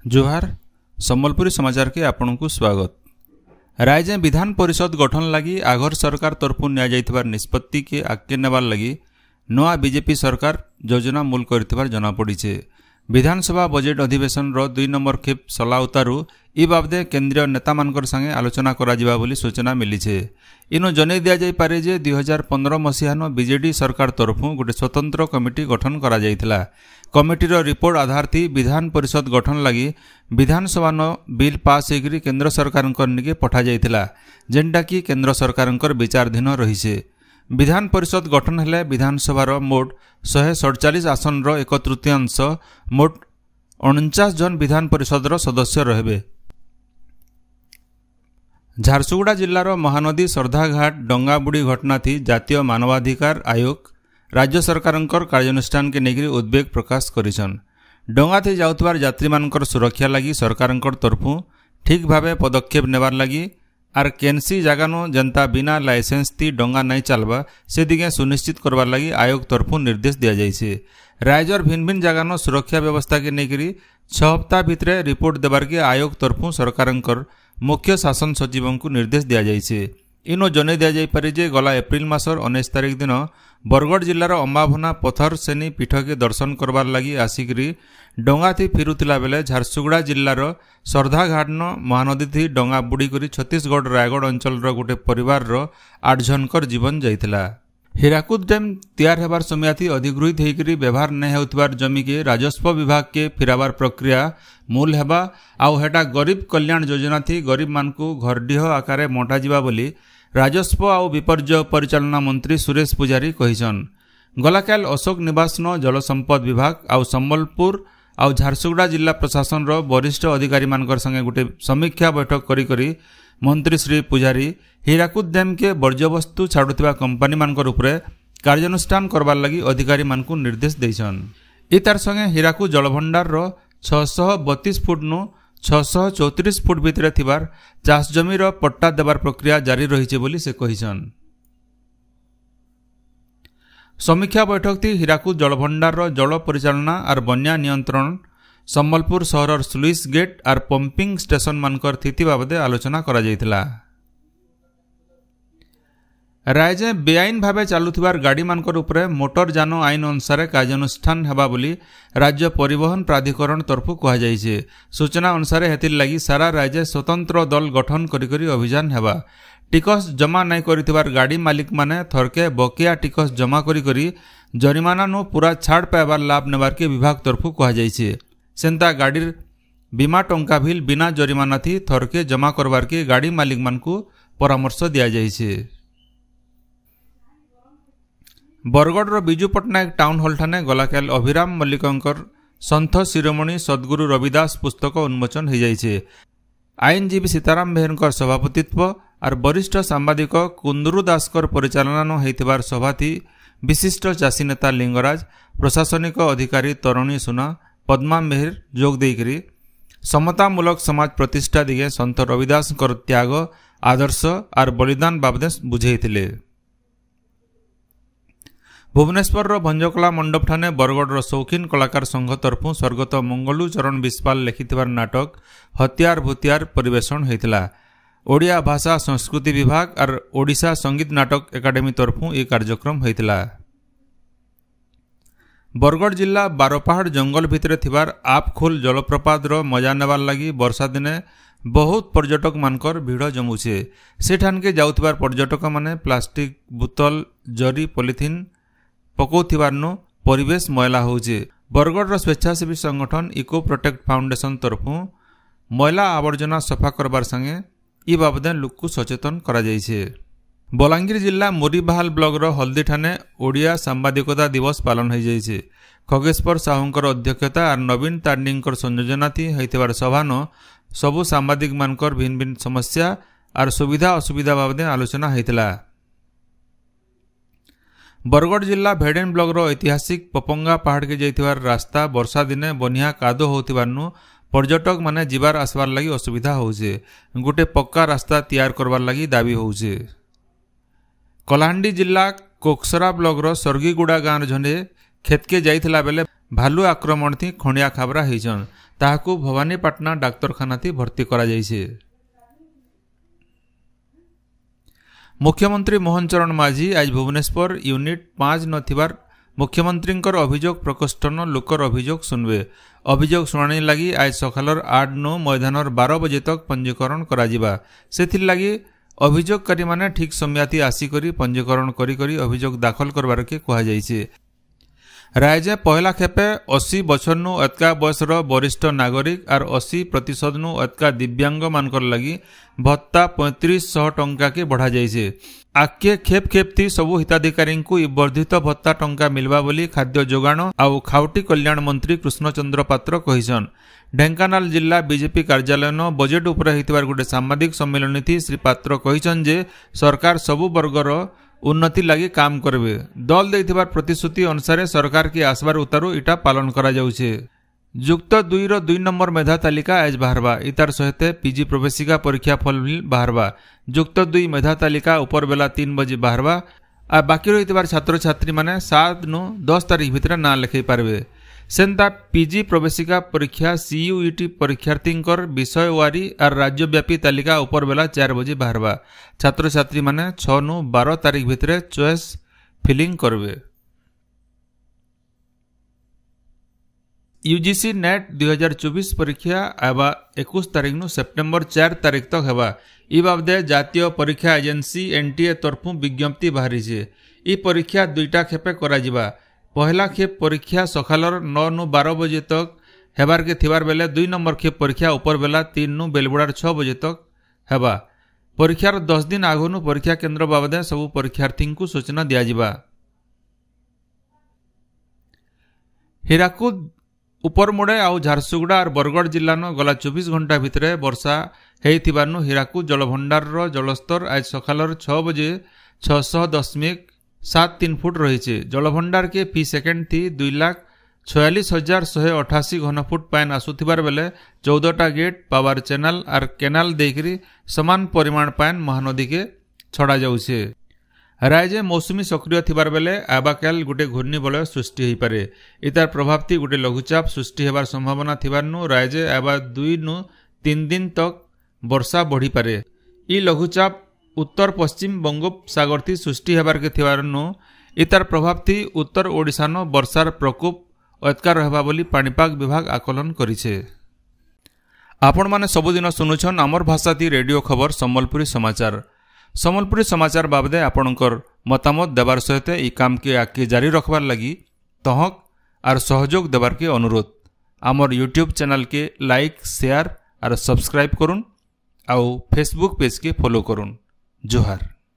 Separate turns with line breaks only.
जोहार सम्बलपुरी समाचार के आपन को स्वागत। रायजे विधान परिषद गठन लगी आघर सरकार तरफु निया निष्पत्ति के आगे नेबार लगी नवा बीजेपी सरकार योजना मूल कर जना पड़ी। विधानसभा बजेट अधिवेशन 2 नंबर खेप सला उतारू इ बाबदे केंद्रीय नेता मानकर संगे आलोचना करा जिबा बोली सूचना मिली है। इनो जनै दिया जाय पारे जे 2015 मसीहानो बीजेडी सरकार तरफु गोटे स्वतंत्र कमिटी गठन करा जायथिला। कमिटीर रिपोर्ट आधार थी विधान परिषद गठन लगी विधानसभा बिल पास होकर केंद्र सरकार निके पठा जायथिला, जेनटा कि केंद्र सरकार विचाराधीन रही। विधान परिषद गठन हेले विधानसभार मोट 147 आसन रो 1/3 मोट 49 जन विधान परिषद सदस्य रहे। झारसुगुड़ा जिल्लार महानदी सर्धाघाट डंगा बुड़ी घटना थी जातीय मानवाधिकार आयोग राज्य सरकार कार्यानुष्ठान के नेगिरी उद्वेग प्रकाश करिछन। डंगा थी जाउतबार यात्री मानकर सुरक्षा लगी सरकार तरफु ठीक भावे पदक्षेप नेबार लगी आर केनसी जगानो जनता बिना लाइसेंस थी डंगा नहीं चलबा से दिगे सुनिश्चित करबार लगी आयोग तरफु निर्देश दिया जाइछे। रायजर भिन्न भिन्न जगानो सुरक्षा व्यवस्था के नेगिरी 6 हप्ताह भितरे रिपोर्ट देबार के आयोग तरफु सरकार मुख्य शासन सचिव को निर्देश दिया जाइछे। इनो जनै दिया जाय पारे जे गला एप्रिल मासर 19 तारिख दिन बरगढ़ जिल्लार अंबाभना पथर सेनी पीठ के दर्शन करबार लगी आसिकरी डंगा थी फिरुतिला बेले झारसुगुड़ा जिल्लार सर्धाघाटन महानदी थी डंगा बुड़ी करी छत्तीसगढ़ रायगढ़ अंचल गोटे परिवार 8 जनकर जीवन जाइथिला। हीराकुद डैम तैयार हेबार समय थी अधिगृहित होकर व्यवहार नहीं होतिबार जमी के राजस्व विभाग के फिराबार प्रक्रिया मूल हेबा आउ हेटा गरीब कल्याण योजना थी गरीब मानकु घरडीह आकारे मटा जिबा बोली राजस्व आउ विपर्यय परिचालना मंत्री सुरेश पुजारी कहिछन। गलाकाल अशोक निवास जल संपद विभाग आउ संबलपुर आउ झारसुगुड़ा जिला प्रशासन वरिष्ठ अधिकारी मानकर संगे गोटे समीक्षा बैठक करी मंत्री श्री पुजारी हीराकुद डैम के वर्ज्यवस्तु छाड़ुथिबा कंपनी मानकर उपरे कार्यानुष्ठान करबार लगी अधिकारी मानकु निर्देश दैछन। इतार संगे हीराकुद जलभंडार 632 फुट नु 634 फुट भितरे थिबार चाष जमीर पट्टा देबार प्रक्रिया जारी रहिছে बोली से कहिछन। समीक्षा बैठक थी हीराकुद जलभंडार जल परिचालना और बन्या नियंत्रण संबलपुर सहर स्लुइस गेट और पंपिंग स्टेशन मानकर स्थिति बाबदे आलोचना करा जायथिला। रायजे बेआईन भावे चालुथिबार गाड़ी मानकर उपरे मोटर जान आईन अनुसार कार्यानुष्ठान हेबा बोली राज्य परिवहन प्राधिकरण तरफु कहा जायछे। सूचना अनुसार हेतिल लगी सारा राज्य स्वतंत्र दल गठन करी अभियान हेबा। टिकस जमा नहीं करिथिबार गाड़ी मालिक माने थरके बकिया टिकस जमा करी जरिमाना नु पूरा छाड़ पाइबार लाभ नेबार के विभाग तरफु कहा जायछे। सेंता गाड़ीर बीमा टंका भिल बिना जरिमाना थी थरके जमा करबार के गाड़ी मालिक मानकु परामर्श दिया जायछे। बरगढ़ बिजू पट्टनायक टाउन हॉल ठाने गलाकाल अभिराम मल्लिकंकर संत शिरोमणि सद्गुरु रविदास पुस्तक उन्मोचन हो जाइछे। आईनजीवी सीताराम बेहेरकर सभापतित्व और वरिष्ठ सांबादिक कुंदरू दासकर परिचालन होइथिबार सभा थी विशिष्ट चाषी नेता लिंगराज प्रशासनिक अधिकारी तरुणी सुना पद्मा मेहर जोग देकरी समतामूलक समाज प्रतिष्ठा दिगे संत रविदास त्याग आदर्श और बलिदान बाबदे बुझेइथिले। भुवनेश्वर भंजकला मंडप ठाने बरगढ़ शौकीन कलाकार संघ तरफु स्वर्गत मंगलू चरण बिस्पाल लिखिथिबार नाटक हत्यार भूतियार परिवेशन होइथिला। ओडिया भाषा संस्कृति विभाग और ओडिशा संगीत नाटक एकाडेमी तरफु यह कार्यक्रम होइथिला। बरगढ़ जिला बारपहाड़ जंगल भितरे थिबार आपखोल जलप्रपात मजा नेबार लगी वर्षा दिने बहुत पर्यटक मानकर भीड़ जमुछे। सेठान के जाउथिबार पर्यटक माने प्लास्टिक बोतल जरी पॉलिथिन पकौथिबारनु परिवेश मैला होउछे। बरगढ़ स्वेच्छासेवी संगठन इको प्रोटेक्ट फाउंडेशन तरफु मैला आवर्जना सफा करबार संगे इ बाबदे लोक सचेतन करा जाइछे। बलांगीर जिला मोरीबाहाल ब्लॉक हल्दी ठाने ओडिया सांबादिकता दिवस पालन हो जाइछे। खगेश्वर साहूंकर अध्यक्षता और नवीन तांडींकर संयोजना थी होइथिबार सभानो सबु सांबादिक मानकर भिन्न भिन्न समस्या और सुविधा असुविधा बाबदे आलोचना होइथिला। बरगढ़ जिला भेडेन ब्लॉक ऐतिहासिक पपंगा पहाड़ के जाइथिबार रास्ता वर्षा दिने बनिया कादो होतिबारनु पर्यटक माने जीवार आसबार लगी असुविधा होउछे। गोटे पक्का रास्ता तैयार करबार लगी दाबी होउछे। कलाहांडी जिला कोकसरा ब्लॉक सर्गीगुड़ा गाँव झंडे खेत के जाइथिला बेले भालू आक्रमण थी खंडिया खाबरा होइछन ताहाकू भवानीपाटना डाक्तरखाना थी भर्ती करा जाइछे। मुख्यमंत्री मोहन चरण माझी आज भुवनेश्वर यूनिट 5 नथिबार मुख्यमंत्री अभियोग प्रकोष्ठन लोकर अभियोग सुनबे। अभियोग शुणाणी लगी आज सकालर 8 नु मैदानर 12 बजे तक पंजीकरण कराजिबा। सेथिर लगी अभियोगकारी माने ठीक समयाती आसिकरी पंजीकरण करी अभियोग दाखल करबार के कहा जाइछे। राज्य पहला खेपे 80 बछर नु अतका बयसर वरिष्ठ नागरिक और 80% नु अतका दिव्यांग मानकर लगी भत्ता 3500 टंका के बढ़ा जाइछे। आके खेप खेप थी सबु हिताधिकारी को वर्धित भत्ता टंका मिलवा बोली खाद्य जोगाण आउ खाउटी कल्याण मंत्री कृष्णचंद्र पात्र कहिसन। ढेंकानाल जिला बीजेपी कार्यालय न बजेट उपर होइतिबार गोटे साम्बादिक सम्मेलन थी श्री पात्र कहिसन जे सरकार सबु वर्गर उन्नति लगी काम करबे। दल देथिबार प्रतिश्रुति अनुसार सरकार की आसबार उतारू इटा पालन करा जाउछे। युक्त 2 रो 2 नंबर मेधा तालिका आज बाहरबा। इतार सहित पीजी प्रवेशिका परीक्षा फल बाहरबा। युक्त 2 मेधा तालिका ऊपर बेला 3 बजे बाहरबा। आ बाकी रहितबार छात्र छात्री माने 7 नु 10 तारीख भितर ना लिखै पारबे। सेंता पीजी प्रवेशिका परीक्षा सीयूईटी परीक्षार्थींकर विषयवारी और राज्यव्यापी तालिका ऊपर बेला 4 बजे बाहरबा। छात्र छात्री माने 6 नु 12 तारीख भितर चॉइस फिलिंग करबे। यूजीसी नेट 2024 परीक्षा आबा 21 तारीख नु सेप्टेम्बर 4 तारीख तक हेबा। ई बाबदे जातीय परीक्षा एजेंसी एनटीए तरफु विज्ञप्ति बाहरी छे। ई परीक्षा 2टा खेपे करा जिबा। पहला खेप परीक्षा सकालर 9 नु 12 बजे तक हेबार के थिबार बेले 2 नंबर खेप परीक्षा ऊपर बेला 3 नु बेलबुड़ार 6 बजे तक हेबा। परीक्षार 10 दिन आगनु परीक्षा केन्द्र बाबदे सबु परीक्षार्थी को सूचना दिया जिबा। हीराकुद उपरमुड़े आउ झारसुगुड़ा और बरगढ़ जिला न गला 24 घंटा भितर वर्षा हेइथिबारनु हीराकुद जलभंडार रो जलस्तर आज सकालर 6 बजे 610.73 फुट रही। जलभंडार के फी सेकेंड थी 2,46,188 घनफुट पाइन आसुथिबार बेले 14टा गेट पावर चैनल और केनाल देकरी समान परिमाण पाइन महानदी के छड़ा जाउछे। राज्य मौसुमी सक्रिय थिबार बेले आबाकाल गोटे घूर्णिबलय सृष्टि हो पारे। इतार प्रभाव थी गोटे लघुचाप सृष्टि होबार संभावना थिबारनु राज्य आबा 2 नु 3 दिन तक वर्षा बढ़ी पारे। ई लघुचाप उत्तर पश्चिम बंगोपसागर थी सृष्टि होबार के थिबारनु इतार प्रभाव थी उत्तर ओडिशा न वर्षार प्रकोप अतका रहबा बोली पाणीपाग विभाग आकलन करिछे। आपण माने सबुदिन सुनुछन आमर भाषा थी रेडियो खबर सम्बलपुरी समाचार। सम्बलपुरी समाचार बाबदे आपणकर मतामत देवार सहित ई काम के आगे जारी रखबार लगी तहक और सहयोग देवार के अनुरोध। आमर यूट्यूब चैनल के लाइक शेयर और सब्सक्राइब करुन आउ फेसबुक पेज के फॉलो करुन। जोहार।